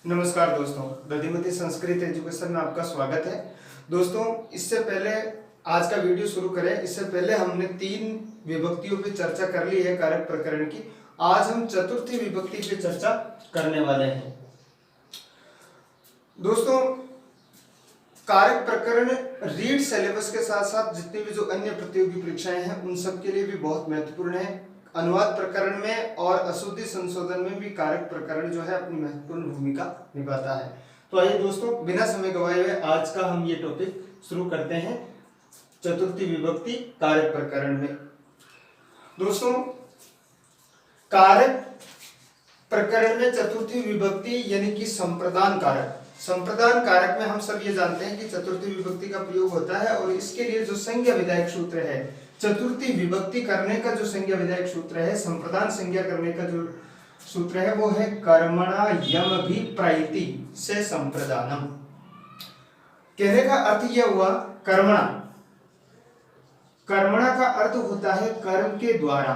नमस्कार दोस्तों, दधिमती संस्कृत एजुकेशन में आपका स्वागत है। दोस्तों, इससे पहले आज का वीडियो शुरू करें, इससे पहले हमने 3 विभक्तियों पे चर्चा कर ली है कारक प्रकरण की। आज हम चतुर्थी विभक्ति पे चर्चा करने वाले हैं। दोस्तों, कारक प्रकरण रीड सिलेबस के साथ साथ जितनी भी जो अन्य प्रतियोगी परीक्षाएं हैं उन सब के लिए भी बहुत महत्वपूर्ण है। अनुवाद प्रकरण में और अशुद्धि संशोधन में भी कारक प्रकरण जो है अपनी महत्वपूर्ण भूमिका निभाता है। तो आइए दोस्तों, बिना समय गवाए हुए आज का हम ये टॉपिक शुरू करते हैं चतुर्थी विभक्ति कारक प्रकरण में। दोस्तों, कारक प्रकरण में चतुर्थी विभक्ति यानी कि संप्रदान कारक, संप्रदान कारक में हम सब ये जानते हैं कि चतुर्थी विभक्ति का प्रयोग होता है और इसके लिए जो संज्ञा विधायक सूत्र है, चतुर्थी विभक्ति करने का जो संज्ञा विधायक सूत्र है, संप्रदान संज्ञा करने का जो सूत्र है वो है कर्मणा यमभिप्रैति से संप्रदानम। कहने का अर्थ यह हुआ कर्मणा, कर्मणा का अर्थ होता है कर्म के द्वारा,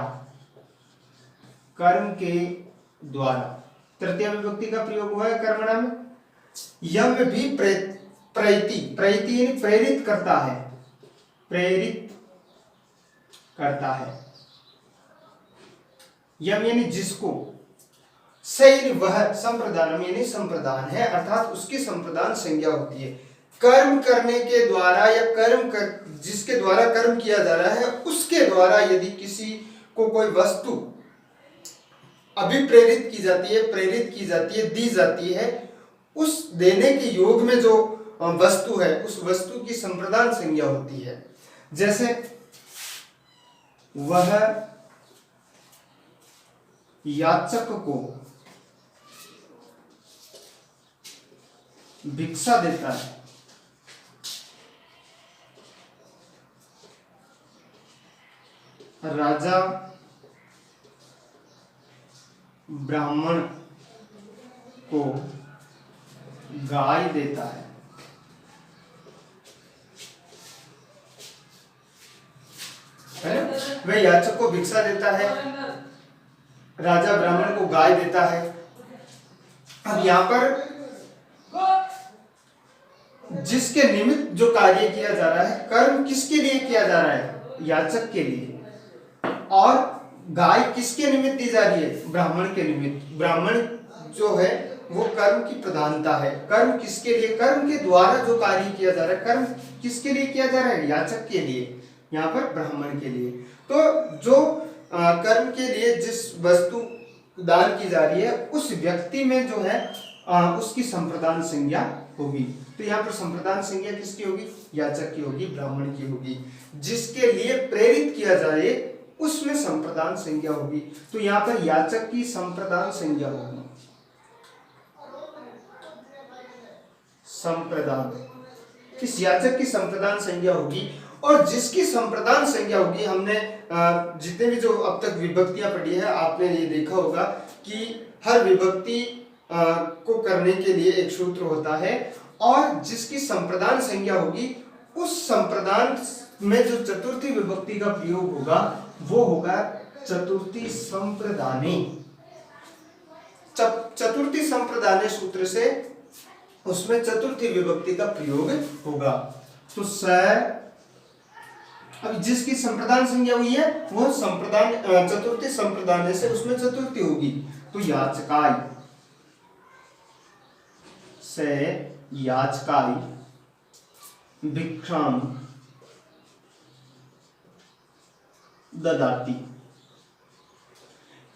कर्म के द्वारा। तृतीय विभक्ति का प्रयोग हुआ है कर्मणा में। यम भी प्रैति, प्रैति यानी प्रेरित करता है, प्रेरित करता है। यम यानी जिसको, से यानी वह, संप्रदानम यानी संप्रदान है, अर्थात उसकी संप्रदान संज्ञा होती है। कर्म करने के द्वारा या जिसके द्वारा कर्म किया जा रहा है उसके द्वारा यदि किसी को कोई वस्तु अभिप्रेरित की जाती है, प्रेरित की जाती है, दी जाती है, उस देने के योग में जो वस्तु है उस वस्तु की संप्रदान संज्ञा होती है। जैसे वह याचक को भिक्षा देता है, राजा ब्राह्मण को गाय देता है। वह याचक को भिक्षा देता है, राजा ब्राह्मण को गाय देता है। अब यहां पर जिसके निमित्त जो कार्य किया जा रहा है, कर्म किसके लिए किया जा रहा है? याचक के लिए। और गाय किसके निमित्त दी जा रही है? ब्राह्मण के निमित्त। ब्राह्मण जो है वो कर्म की प्रधानता है। कर्म किसके लिए? कर्म के द्वारा जो कार्य किया जा रहा है, कर्म किसके लिए किया जा रहा है? याचक के लिए, यहाँ पर ब्राह्मण के लिए। तो जो कर्म के लिए जिस वस्तु दान की जा रही है उस व्यक्ति में जो है उसकी संप्रदान संज्ञा होगी। तो यहाँ पर संप्रदान संज्ञा किसकी होगी? याचक की होगी, ब्राह्मण की होगी। जिसके लिए प्रेरित किया जाए उसमें संप्रदान संज्ञा होगी। तो यहाँ पर याचक की संप्रदान संज्ञा होगी, संप्रदान, किस याचक की संप्रदान संज्ञा होगी। और जिसकी संप्रदान संज्ञा होगी, हमने जितने भी जो अब तक विभक्तियां पढ़ी है आपने ये देखा होगा कि हर विभक्ति को करने के लिए एक सूत्र होता है और जिसकी संप्रदान संज्ञा होगी उस संप्रदान में जो चतुर्थी विभक्ति का प्रयोग होगा वो होगा चतुर्थी संप्रदाने। चतुर्थी संप्रदाने सूत्र से उसमें चतुर्थी विभक्ति का प्रयोग होगा। तो अब जिसकी संप्रदान संज्ञा हुई है वो संप्रदान चतुर्थी संप्रदान से उसमें चतुर्थी होगी। तो याचकाय से याचकाय भिक्षाम ददाति।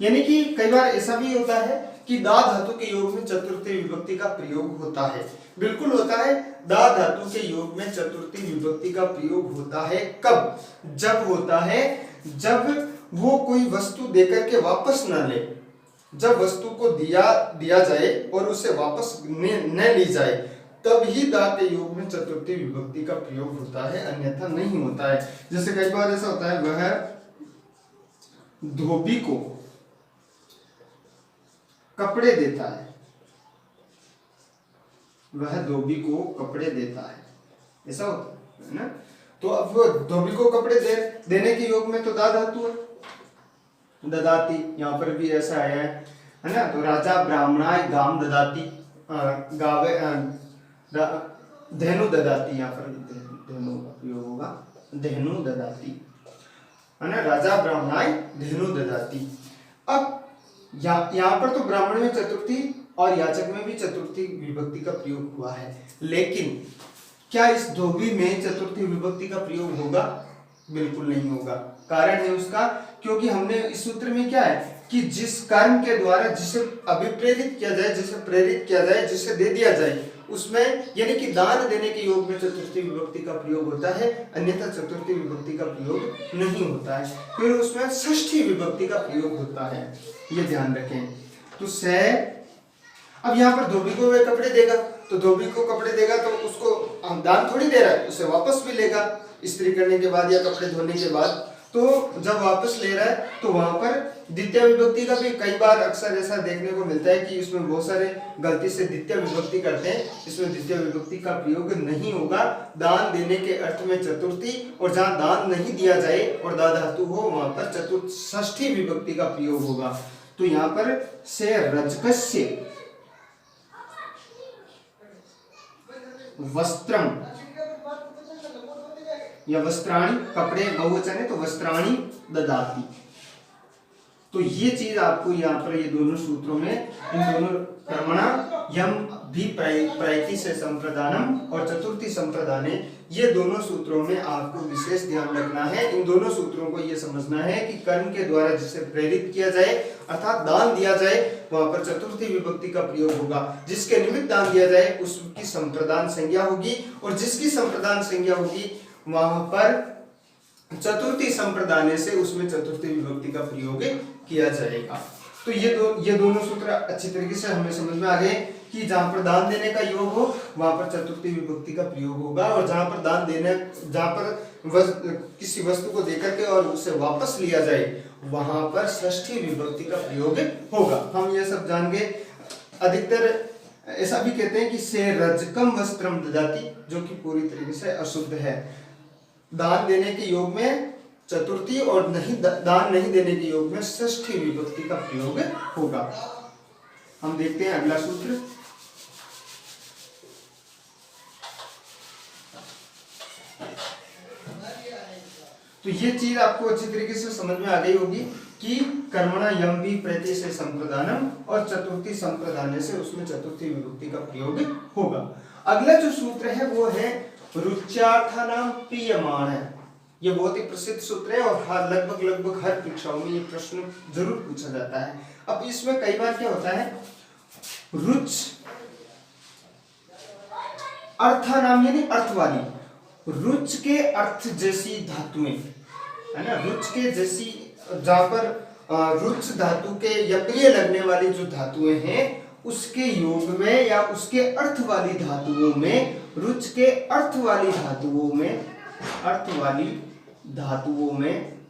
यानी कि कई बार ऐसा भी होता है कि दा धातु के योग में चतुर्थी विभक्ति का प्रयोग होता है। बिल्कुल होता है, दा धातु के योग में चतुर्थी विभक्ति का प्रयोग होता है। कब? जब होता है जब वो कोई वस्तु देकर के वापस न ले, जब वस्तु को दिया जाए और उसे वापस न ली जाए, तब ही दा के योग में चतुर्थी विभक्ति का प्रयोग होता है, अन्यथा नहीं होता है। जैसे कई बार ऐसा होता है, वह धोबी को कपड़े देता है, वह धोबी को कपड़े देता है, ऐसा होता है ना। तो अब वो धोबी को कपड़े देने के योग में तो दा धातु है, ददाती, यहाँ पर भी ऐसा आया है ना। तो राजा ब्राह्मणाय गाम ददाती, गावे धेनु ददाती, यहाँ पर धेनु का प्रयोग होगा, धेनु ददाती, है ना, राजा ब्राह्मणाय धेनु ददाती। अब यहाँ पर तो ब्राह्मण में चतुर्थी और याचक में भी चतुर्थी विभक्ति का प्रयोग हुआ है, लेकिन क्या इस धोबी में चतुर्थी विभक्ति का प्रयोग होगा? बिल्कुल नहीं होगा। कारण है उसका, क्योंकि हमने इस सूत्र में क्या है कि जिस कर्म के द्वारा जिसे अभिप्रेरित किया जाए, जिसे प्रेरित किया जाए, जिसे दे दिया जाए, उसमें यानी कि दान देने के योग में चतुर्थी विभक्ति का प्रयोग होता है, अन्यथा चतुर्थी विभक्ति का प्रयोग नहीं होता है। फिर उसमें षष्ठी विभक्ति का प्रयोग होता है, ये ध्यान रखें। तो से, अब यहाँ पर धोबी को वे कपड़े देगा, तो धोबी को कपड़े देगा तो उसको हम दान थोड़ी दे रहा है, उसे वापस भी लेगा इस्त्री करने के बाद या कपड़े धोने के बाद। तो जब वापस ले रहा है तो वहां पर द्वितीय विभक्ति का भी कई बार अक्सर ऐसा देखने को मिलता है कि इसमें बहुत सारे गलती से द्वितीय विभक्ति करते हैं, इसमें द्वितीय विभक्ति का प्रयोग नहीं होगा। दान देने के अर्थ में चतुर्थी, और जहाँ दान नहीं दिया जाए और दा धातु हो वहां पर चतुर्थ षष्ठी विभक्ति का प्रयोग होगा। तो यहाँ पर से रजकस्य वस्त्रम या वस्त्राणि, कपड़े बहुवचन है तो वस्त्राणि ददाति। तो ये चीज आपको यहाँ पर ये दोनों सूत्रों में, इन दोनों कर्मणा यम भी प्रैति से संप्रदानम और चतुर्थी संप्रदाने, ये दोनों सूत्रों में आपको विशेष ध्यान रखना है। इन दोनों सूत्रों को ये समझना है कि कर्म के द्वारा जिसे प्रेरित किया जाए अर्थात दान दिया जाए, वहां पर चतुर्थी विभक्ति का प्रयोग होगा। जिसके निमित्त दान दिया जाए उसकी संप्रदान संज्ञा होगी, और जिसकी संप्रदान संज्ञा होगी वहां पर चतुर्थी संप्रदाने से उसमें चतुर्थी विभक्ति का प्रयोग किया जाएगा। तो ये दोनों सूत्र अच्छी तरीके से हमें समझ में आ गए कि जहां पर दान देने का योग हो वहां पर चतुर्थी विभक्ति का प्रयोग होगा, और जहां पर दान देने, जहां पर किसी वस्तु को देकर के और उसे वापस लिया जाए वहां पर षष्ठी विभक्ति का प्रयोग होगा। हम ये सब जान गए। अधिकतर ऐसा भी कहते हैं कि से रजकम वस्त्रम ददाति, जो कि पूरी तरीके से अशुद्ध है। दान देने के योग में चतुर्थी और नहीं दान नहीं देने के योग में षष्ठी विभक्ति का प्रयोग होगा। हम देखते हैं अगला सूत्र। तो ये चीज आपको अच्छी तरीके से समझ में आ गई होगी कि कर्मणा यम भी प्रति से संप्रदानम और चतुर्थी संप्रदाने से उसमें चतुर्थी विभक्ति का प्रयोग होगा। अगला जो सूत्र है वो है रुच्यार्थानाम प्रियमाण है। ये बहुत ही प्रसिद्ध सूत्र है और लगभग हर परीक्षाओं में ये प्रश्न जरूर पूछा जाता है। अब इसमें कई बार क्या होता है, रुच अर्थानाम यानी अर्थ वाली, रुच के अर्थ जैसी धातुएं, है ना, रुच के जैसी, जहां पर रुच धातु के या प्रिय लगने वाली जो धातुएं हैं उसके योग में या उसके अर्थ वाली धातुओं में, रुच के अर्थ वाली धातुओं में, अर्थ वाली धातुओं में,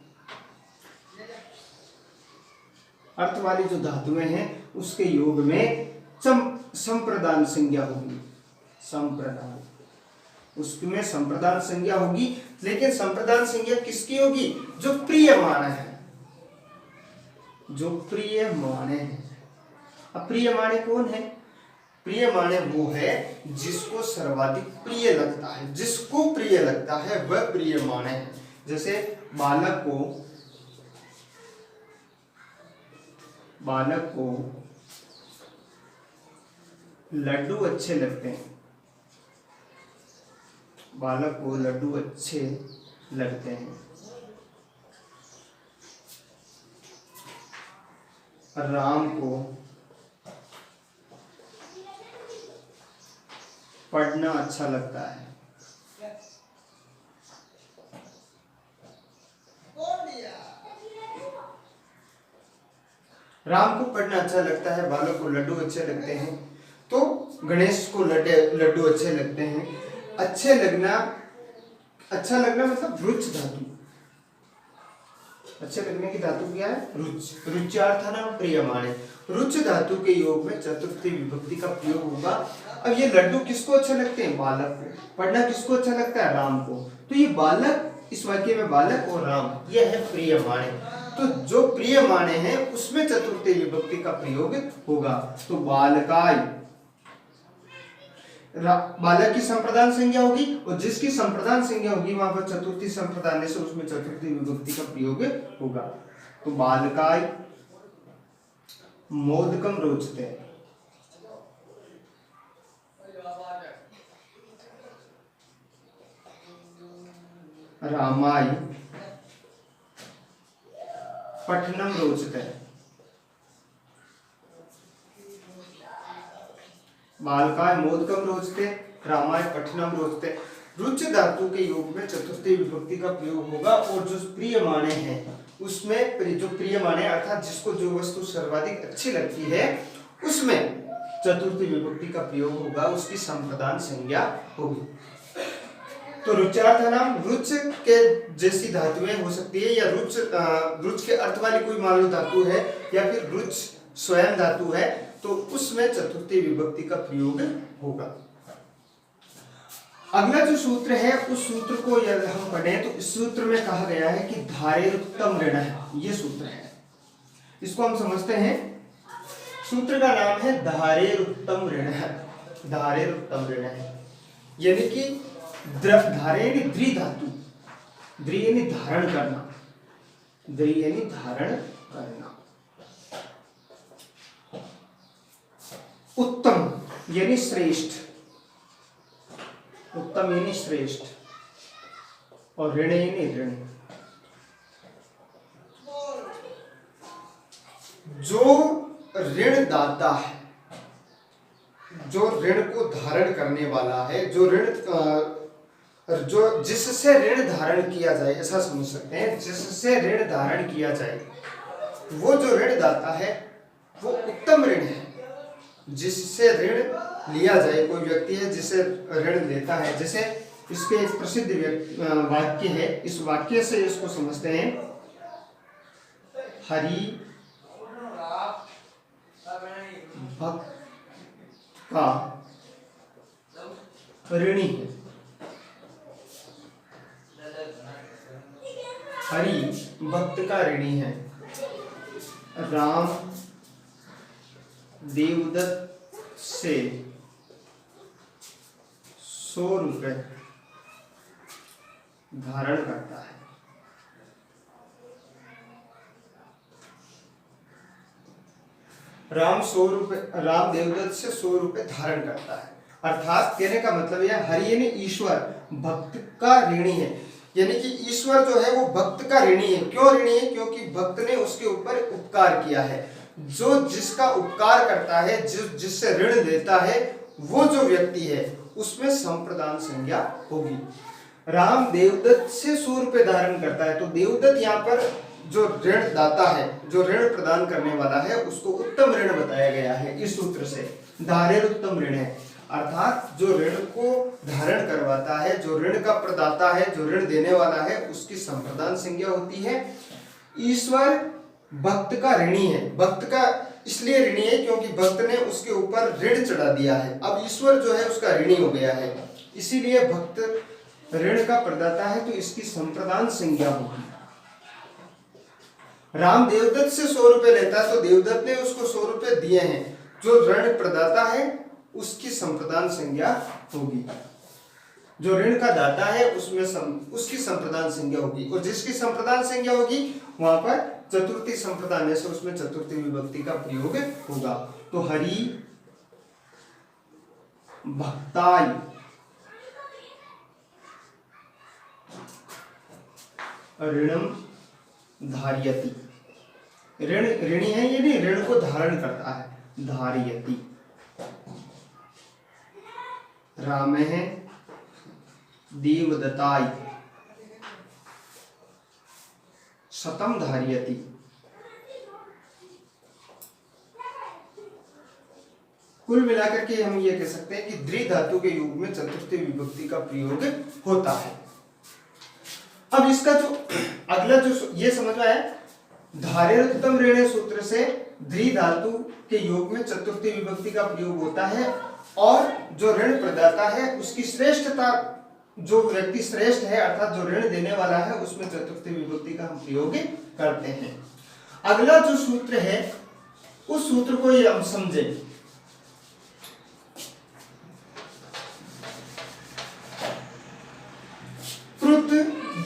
अर्थ वाली जो धातुएं हैं उसके योग में संप्रदान संज्ञा होगी। संप्रदान, उसमें संप्रदान संज्ञा होगी, लेकिन संप्रदान संज्ञा किसकी होगी? जो प्रियमाण है, जो प्रियमाण है। अब प्रियमाणे कौन है? प्रियमाणे वो है जिसको सर्वाधिक प्रिय लगता है, जिसको प्रिय लगता है वह प्रियमाणे है। जैसे बालक को लड्डू अच्छे लगते हैं, बालक को लड्डू अच्छे लगते हैं। राम को पढ़ना अच्छा लगता है। राम को पढ़ना अच्छा लगता है, बालक को लड्डू अच्छे लगते हैं, तो गणेश को लड्डू अच्छे लगते हैं। अच्छे लगना, अच्छा लगना मतलब रुच धातु, अच्छे लगने की धातु क्या है? रुच। रुच्यार्थानाम प्रियमाणे, रुच धातु के योग में चतुर्थी विभक्ति का प्रयोग होगा। अब ये लड्डू किसको अच्छे लगते हैं? बालक को। पढ़ना किसको अच्छा लगता है? राम को। तो ये बालक, इस वाक्य में बालक और राम, ये है प्रियमाणे। तो जो प्रियमाणे हैं उसमें चतुर्थी विभक्ति का प्रयोग होगा। तो बालकाय, बालक की संप्रदान संज्ञा होगी, और जिसकी संप्रदान संज्ञा होगी वहां पर चतुर्थी संप्रदान से उसमें चतुर्थी विभक्ति का प्रयोग होगा। तो बालकाय मोदकम रोचते, रामाय पठनम रोचते, बालकाय मोदकम रोचते, रामाय पठनम रोचते। रुच धातु के योग में चतुर्थी विभक्ति का प्रयोग होगा, और जो प्रिय माने हैं उसमें जो प्रिय माने अर्थात जिसको जो वस्तु सर्वाधिक अच्छी लगती है उसमें चतुर्थी विभक्ति का प्रयोग होगा, उसकी संप्रदान संज्ञा होगी। तो रुचार्थ नाम रुच के जैसी धातुएं हो सकती है, या रुच के अर्थ वाली कोई मान लो धातु है, या फिर रुच स्वयं धातु है, तो उसमें चतुर्थी विभक्ति का प्रयोग होगा। अगला जो सूत्र है उस सूत्र को यदि हम पढ़ें तो इस सूत्र में कहा गया है कि धारेरुत्तम ऋण है, ये सूत्र है। इसको हम समझते हैं, सूत्र का नाम है धारेरुत्तम ऋण है, धारेरुत्तम ऋण है, यानी कि धारे यानी द्विधातु, द्वि यानी धारण करना, द्वि यानी धारण करना, उत्तम यानी श्रेष्ठ, उत्तम यानी श्रेष्ठ, और ऋण यानी ऋण। जो ऋण दाता है, जो ऋण को धारण करने वाला है, जो ऋण जो जिससे ऋण धारण किया जाए, ऐसा समझ सकते हैं, जिससे ऋण धारण किया जाए, वो जो ऋण दाता है वो उत्तम ऋण है। जिससे ऋण लिया जाए, कोई व्यक्ति है जिसे ऋण लेता है, जैसे इसके एक प्रसिद्ध वाक्य है, इस वाक्य से इसको समझते हैं, हरि भक्त का ऋणी है, हरि भक्त का ऋणी है। राम देवदत्त से 100 रुपए धारण करता है। राम देवदत्त से 100 रुपए धारण करता है। अर्थात कहने का मतलब यह हरि यानी ईश्वर भक्त का ऋणी है, यानी कि ईश्वर जो है वो भक्त का ऋणी है। क्यों ऋणी है? क्योंकि भक्त ने उसके ऊपर उपकार किया है। जो जिसका उपकार करता है, जिससे ऋण लेता है, वो जो व्यक्ति है उसमें संप्रदान संज्ञा होगी। राम देवदत्त से 100 रुपए धारण करता है, तो देवदत्त यहाँ पर जो ऋण दाता है, जो ऋण प्रदान करने वाला है, उसको उत्तम ऋण बताया गया है इस सूत्र से। धारेर उत्तम ऋण है, अर्थात जो ऋण को धारण करवाता है, जो ऋण का प्रदाता है, जो ऋण देने वाला है, उसकी संप्रदान संज्ञा होती है। ईश्वर भक्त का ऋणी है। भक्त का इसलिए ऋणी है क्योंकि भक्त ने उसके ऊपर ऋण चढ़ा दिया है। अब ईश्वर जो है उसका ऋणी हो गया है, इसीलिए भक्त ऋण का प्रदाता है, तो इसकी संप्रदान संज्ञा होगी। राम देवदत्त से 100 रुपए लेता है, तो देवदत्त ने उसको 100 रुपए दिए हैं, जो ऋण प्रदाता है उसकी संप्रदान संज्ञा होगी। जो ऋण का दाता है उसमें उसकी संप्रदान संज्ञा होगी, और जिसकी संप्रदान संज्ञा होगी वहां पर चतुर्थी संप्रदान है, उसमें चतुर्थी विभक्ति का प्रयोग होगा। तो हरि भक्ताय ऋणम धार्यति। ऋण ऋणी है, ये नहीं ऋण को धारण करता है। धार्यति। राम है देवदत्ताय शतम धार्यति। कुल मिलाकर के हम ये कह सकते हैं कि द्वि धातु के युग में चतुर्थी विभक्ति का प्रयोग होता है। अब इसका जो अगला जो ये समझ में आया, धारेरुत्तम ऋण सूत्र से द्वि धातु के योग में चतुर्थी विभक्ति का प्रयोग होता है, और जो ऋण प्रदाता है उसकी श्रेष्ठता, जो व्यक्ति श्रेष्ठ है अर्थात जो ऋण देने वाला है, उसमें चतुर्थी विभक्ति का हम प्रयोग करते हैं। अगला जो सूत्र है उस सूत्र को ये हम समझें।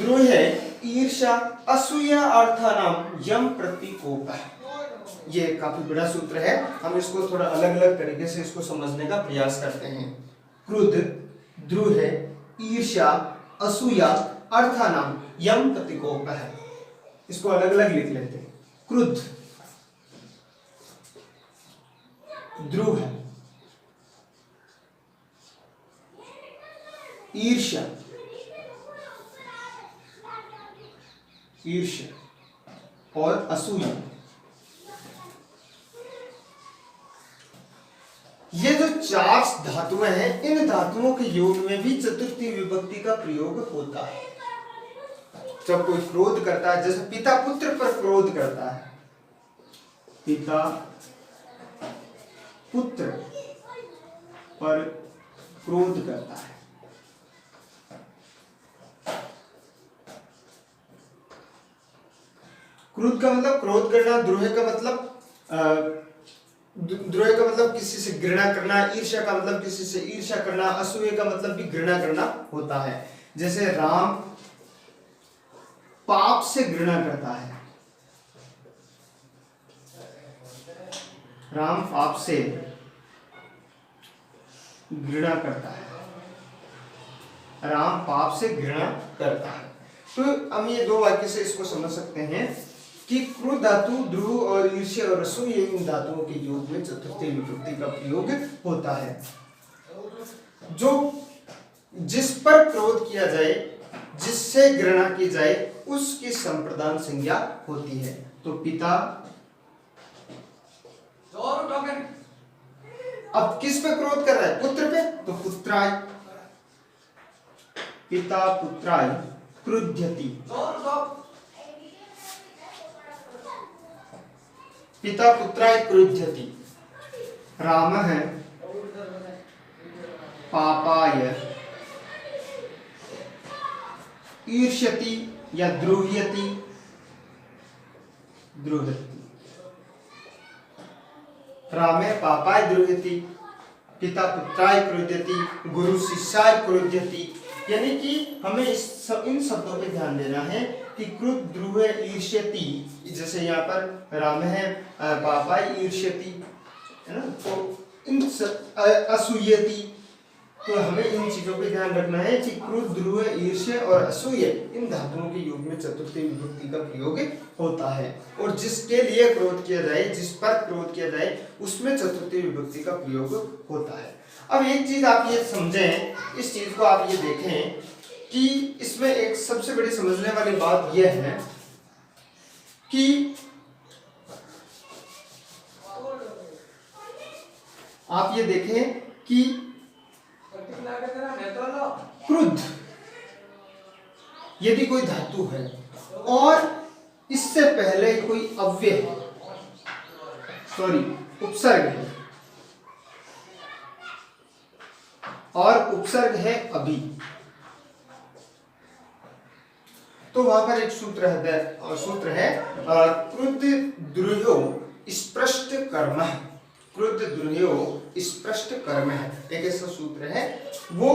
द्रोह, ईर्ष्या, असूया अर्थानाम यम प्रतीकोप। ये काफी बड़ा सूत्र है, हम इसको थोड़ा अलग अलग तरीके से इसको समझने का प्रयास करते हैं। क्रोध, द्रोह, ईर्ष्या, असूया अर्थानाम यम प्रतीकोप है। इसको अलग अलग लिख लेते हैं। क्रोध, द्रोह, ईर्ष्या, और असूया, ये जो चार धातुएं हैं, इन धातुओं के योग में भी चतुर्थी विभक्ति का प्रयोग होता है। जब कोई क्रोध करता है, जैसे पिता पुत्र पर क्रोध करता है, पिता पुत्र पर क्रोध करता है, क्रोध का मतलब क्रोध करना, द्रोह का मतलब किसी से घृणा करना, ईर्ष्या का मतलब किसी से ईर्ष्या करना, असूया का मतलब भी घृणा करना होता है। जैसे राम पाप से घृणा करता है, राम पाप से घृणा करता है, राम पाप से घृणा करता है। तो हम ये दो वाक्य से इसको समझ सकते हैं कि क्रोध धातु, द्रोह और ईर्ष्या और असूया, इन धातुओं के योग में चतुर्थी विभक्ति का प्रयोग होता है। जो जिस पर क्रोध किया जाए, जिससे घृणा की जाए, उसकी संप्रदान संज्ञा होती है। तो पिता, अब किस पे क्रोध कर रहा है? पुत्र पे, तो पुत्राय, पिता पुत्राय क्रुध्यति, पिता पुत्राय क्रुध्यति। रामः पापाय ईर्ष्यति या द्रोह्यति, रामे पापाय द्रोह्यति, पिता पुत्राय क्रुध्यति, गुरु शिष्याय क्रुध्यति। यानी कि हमें इन शब्दों पे ध्यान देना है कि क्रुद्ध, द्रोह, ईर्ष्यति, जैसे यहाँ पर राम है पापाय ईर्ष्यति, है ना, तो इन असूयति, तो हमें इन चीजों पे ध्यान रखना है कि क्रोध, द्रोह, ईर्ष्या और असूया, इन धातुओं के योग में चतुर्थी विभक्ति का प्रयोग होता है। और जिसके लिए क्रोध किया जाए, जिस पर क्रोध किया जाए, उसमें चतुर्थी विभक्ति का प्रयोग होता है। अब एक चीज आप ये समझें, इस चीज को आप ये देखें कि इसमें एक सबसे बड़ी समझने वाली बात यह है कि आप ये देखें कि क्रुद्ध यदि कोई धातु है और इससे पहले कोई अव्यय है, उपसर्ग है, और उपसर्ग है अभी, तो वहां पर एक सूत्र है क्रुद्ध द्रोह्यो स्पृष्ट कर्म, क्रुद्ध द्रोह्यो स्पृष्ट कर्म है, एक ऐसा सूत्र है। वो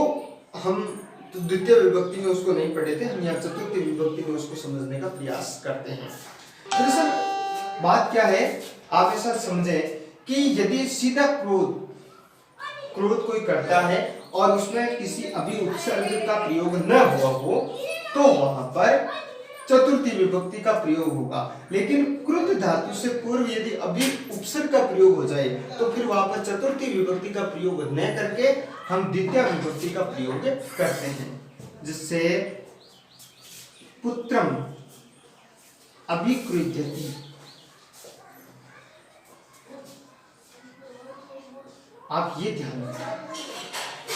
हम तो द्वितीय विभक्ति में उसको नहीं पढ़े थे, हम यहाँ चतुर्थी विभक्ति में उसको समझने का प्रयास करते हैं। दरअसल बात क्या है, आप ऐसा समझें कि यदि सीधा क्रोध कोई करता है और उसमें किसी अभी उपसर्ग का प्रयोग न हुआ हो, तो वहां पर चतुर्थी विभक्ति का प्रयोग होगा। लेकिन क्रुद्ध धातु से पूर्व यदि अभी उपसर्ग का प्रयोग हो जाए, तो फिर वहां पर चतुर्थी विभक्ति का प्रयोग न करके हम द्वितीय विभक्ति का प्रयोग करते हैं, जिससे पुत्रम अभिक्रुध्यति। आप ये ध्यान रखें,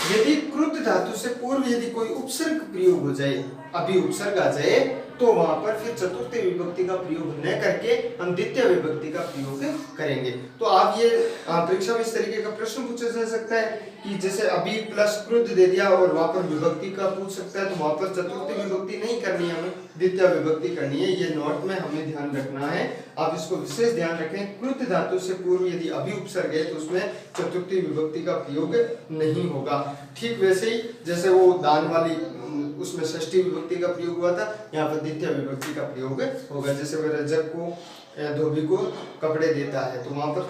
यदि क्रुद्ध धातु से पूर्व यदि कोई उपसर्ग प्रयोग हो जाए, अभी उपसर्ग आ जाए, तो वहां पर फिर चतुर्थी विभक्ति का प्रयोग न करके हम द्वितीय विभक्ति का प्रयोग करेंगे। तो आप ये परीक्षा में इस तरीके का प्रश्न पूछा जा सकता है कि जैसे अभी प्लस क्रुद्ध दे दिया और वहां पर विभक्ति का पूछ सकता है, तो वहां पर चतुर्थी विभक्ति नहीं करनी है, हमें द्वितीय विभक्ति करनी है। ये नोट में हमें ध्यान रखना है, आप इसको विशेष ध्यान रखें। क्रुद्ध धातु से पूर्व यदि अभी उपसर्ग है तो उसमें चतुर्थी विभक्ति का प्रयोग नहीं होगा। ठीक वैसे ही जैसे वो दान वाली उसमें षष्ठी विभक्ति का प्रयोग हुआ था, यहाँ पर द्वितीय विभक्ति का प्रयोग होगा। जैसे वह रजक को धोबी को कपड़े देता है तो वहां पर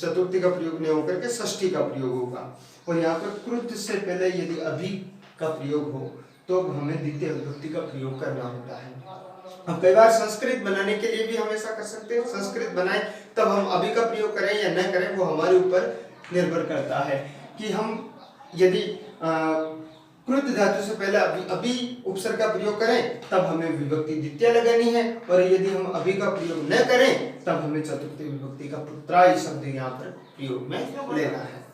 चतुर्थी का प्रयोग नहीं होकर के षष्ठी का प्रयोग होगा। और यहाँ पर क्रुद्ध से पहले यदि अभी का प्रयोग हो तो हमें द्वितीय विभक्ति का प्रयोग करना होता है। हम कई बार संस्कृत बनाने के लिए भी हम ऐसा कर सकते हैं, संस्कृत बनाए तब हम अभी का प्रयोग करें या न करें वो हमारे ऊपर निर्भर करता है कि हम यदि क्रुद्ध धातु से पहले अभी उपसर्ग का प्रयोग करें तब हमें विभक्ति द्वितीय लगानी है, और यदि हम अभी का प्रयोग न करें तब हमें चतुर्थी विभक्ति का पुत्राय शब्द यहाँ पर प्रयोग में लेना है।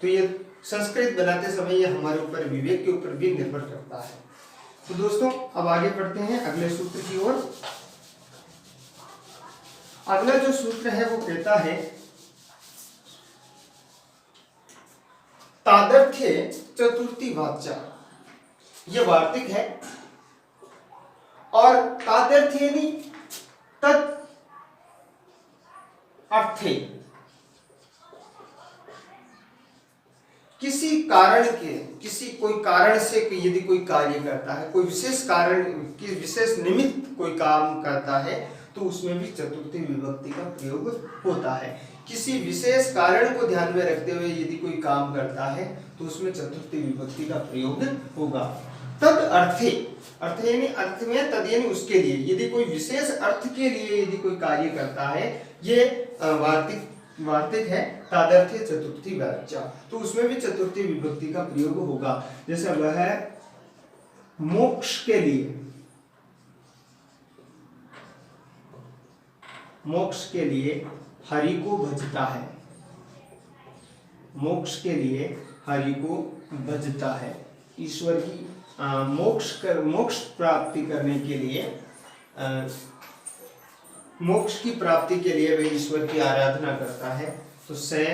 तो ये संस्कृत बनाते समय ये हमारे ऊपर विवेक के ऊपर भी निर्भर करता है। तो दोस्तों अब आगे बढ़ते हैं अगले सूत्र की ओर। अगला जो सूत्र है वो कहता है तादर्थ्य चतुर्थी वाच्या। यह वार्तिक है और तादर्थ्य यानी तत् अर्थे, किसी कारण के कोई कारण से यदि कोई कार्य करता है, कोई विशेष कारण की विशेष निमित्त कोई काम करता है तो उसमें भी चतुर्थी विभक्ति का प्रयोग होता है। किसी विशेष कारण को ध्यान में रखते हुए यदि कोई काम करता है तो उसमें चतुर्थी विभक्ति का प्रयोग होगा। तद अर्थे, अर्थ यानी अर्थ में, तद यानी उसके लिए, यदि कोई विशेष अर्थ के लिए यदि कोई कार्य करता है, ये वार्तिक है तादर्थ्य चतुर्थी वाच्या, तो उसमें भी चतुर्थी विभक्ति का प्रयोग होगा। जैसे वह मोक्ष के लिए, मोक्ष के लिए हरि को भजता है, मोक्ष के लिए हरि को भजता है। ईश्वर की मोक्ष प्राप्ति करने के लिए, मोक्ष की प्राप्ति के लिए वह ईश्वर की आराधना करता है। तो से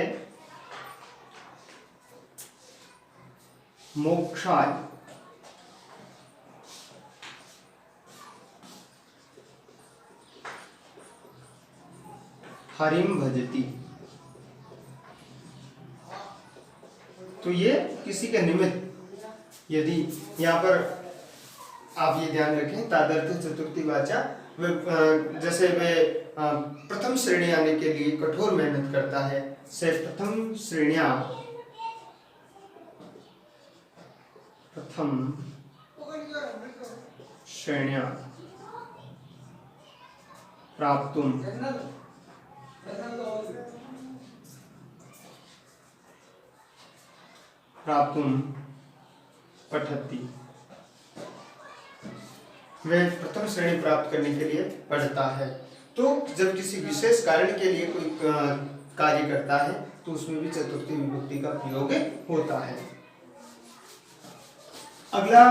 मोक्षाय हरिम भजती, तो ये किसी के निमित्त, यदि यहाँ पर आप ये ध्यान रखें तादर्थ्य चतुर्थी वाचा, जैसे वे प्रथम श्रेणी आने के लिए कठोर मेहनत करता है, से प्रथम श्रेणियां प्राप्तुम पठति, वह प्रथम श्रेणी प्राप्त करने के लिए पढ़ता है। तो जब किसी विशेष कारण के लिए कोई कार्य करता है तो उसमें भी चतुर्थी विभक्ति का प्रयोग होता है। अगला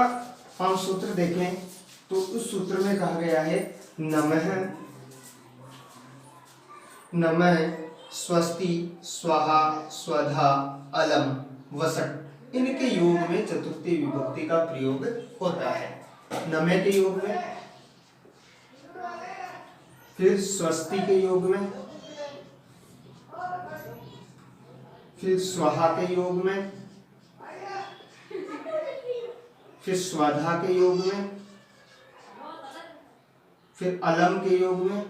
हम सूत्र देखें तो उस सूत्र में कहा गया है नमः स्वस्ति स्वाहा स्वधा अलम वसट, इनके योग में चतुर्थी विभक्ति का प्रयोग होता है। नमे के योग में, फिर स्वस्ति के योग में, फिर स्वाहा के योग में, फिर स्वाधा के योग में, फिर अलम के योग में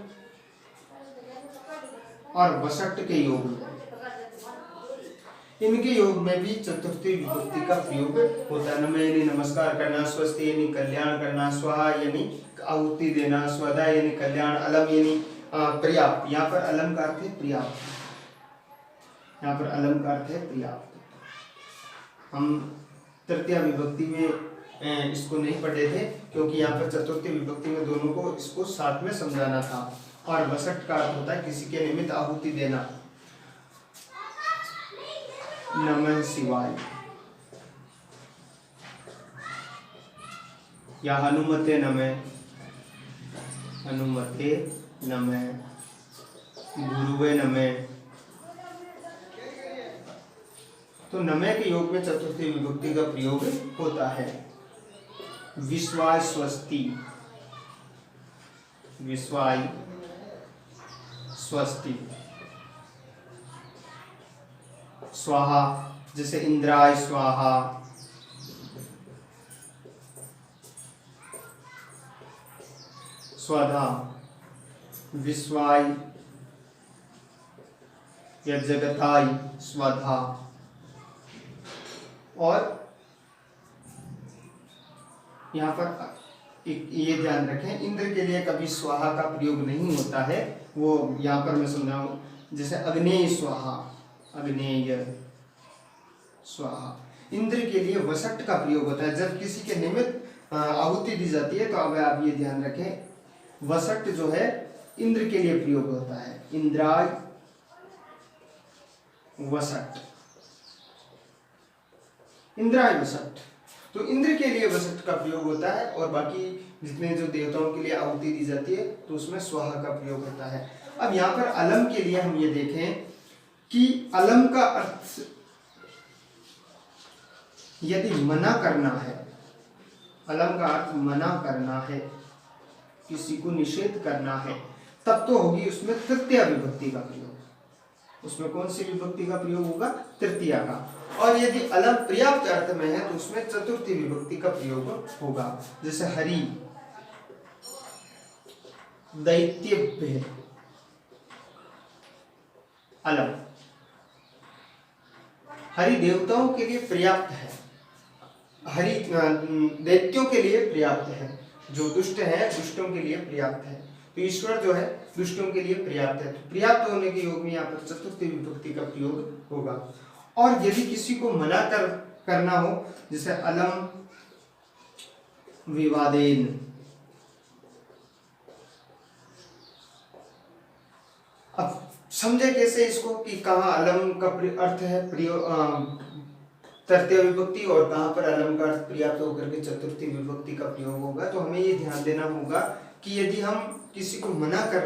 और वसट के योग में। इनके योग में भी चतुर्थी विभक्ति का प्रयोग होता है। नमः यानी नमस्कार करना, स्वस्ति यानी कल्याण करना, स्वाहा यानी आहुति देना, स्वधा यानी कल्याण, अलम यानी पर्याप्त। यहाँ पर अलम का अर्थ है पर्याप्त, यहाँ पर अलम का अर्थ है पर्याप्त। हम तृतीय विभक्ति में इसको नहीं पढ़े थे क्योंकि यहाँ पर चतुर्थी विभक्ति में दोनों को इसको साथ में समझाना था। और वसट का अर्थ होता है किसी के निमित्त आहुति देना। नमः शिवाय या हनुमते नमः, अनुमते नमः, गुरुवे नमः। तो नमः के योग में चतुर्थी विभक्ति का प्रयोग होता है। विश्वाय स्वस्ति, विश्वाय स्वस्ति। स्वाहा, जैसे इंद्राय स्वाहा, स्वधा, विश्वाय या जगताय स्वधा। और यहाँ पर ये ध्यान रखें, इंद्र के लिए कभी स्वाहा का प्रयोग नहीं होता है, वो यहाँ पर मैं समझाऊं। जैसे अग्नेय स्वाहा, अग्नेय स्वाहा। इंद्र के लिए वसट का प्रयोग होता है जब किसी के निमित्त आहुति दी जाती है। तो अब आप ये ध्यान रखें, वसट जो है इंद्र के लिए प्रयोग होता है, इंद्राय वसट, इंद्राय वसट। तो इंद्र के लिए वसट का प्रयोग होता है, और बाकी जितने जो देवताओं के लिए आहुति दी जाती है तो उसमें स्वाहा का प्रयोग होता है। अब यहाँ पर अलम के लिए हम ये देखें कि अलम का अर्थ यदि मना करना है, अलम का अर्थ मना करना है, किसी को निषेध करना है, तब तो होगी उसमें तृतीया विभक्ति का प्रयोग। उसमें कौन सी विभक्ति का प्रयोग होगा? तृतीया का। और यदि अलम पर्याप्त अर्थ में है तो उसमें चतुर्थी विभक्ति का प्रयोग होगा। जैसे हरि दैत्यभ्य, अलम। हरि देवताओं के लिए पर्याप्त है, हरि दैत्यों के लिए पर्याप्त है, जो दुष्ट है दुष्टों के लिए पर्याप्त है। तो ईश्वर जो है दुष्टों के लिए पर्याप्त है। तो पर्याप्त होने के योग में यहाँ पर चतुर्थी विभक्ति का प्रयोग होगा। और यदि किसी को मना करना हो, जैसे अलम विवादेन, अब समझे कैसे इसको कि कहाँ अलम का अर्थ है तृतीय विभक्ति और कहाँ पर अलम का अर्थ पर्याप्त होकर के चतुर्थी विभक्ति का प्रयोग होगा। तो हमें ये ध्यान देना होगा कि यदि हम किसी को मना कर,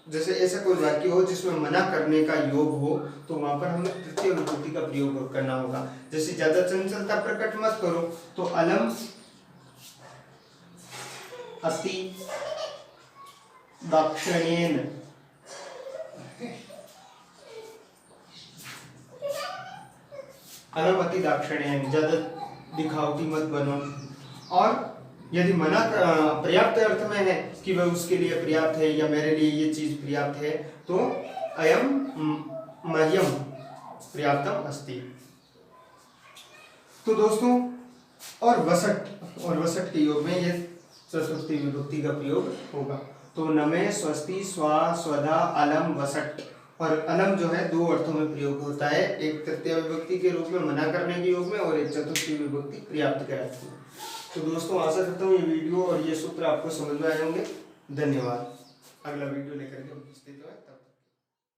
जैसे ऐसा कोई वाक्य हो जिसमें मना करने का योग हो, तो वहां पर हमें तृतीय विभक्ति का प्रयोग करना होगा। जैसे ज्यादा चंचलता प्रकट मत करो, तो अलम अति दाक्षिण्येन, अलम अति दाक्षिण्येन, ज्यादा दिखावटी मत बनो। और यदि मना पर्याप्त अर्थ में है कि वह उसके लिए पर्याप्त है या मेरे लिए ये चीज पर्याप्त है, तो अयम मह्यम पर्याप्तम अस्ति। तो दोस्तों, और वसट के योग में ये चतुर्थी विभक्ति का प्रयोग होगा। तो नमे, स्वस्ति, स्वा, स्वधा, अलम, वसट। और अलम जो है दो अर्थों में प्रयोग होता है, एक तृतीय विभक्ति के रूप में मना करने के योग में, और एक चतुर्थी विभक्ति पर्याप्त के अर्थ में। तो दोस्तों, आशा करता हूँ ये वीडियो और ये सूत्र आपको समझ में आए होंगे। धन्यवाद। अगला वीडियो लेकर के उपस्थित हो, तब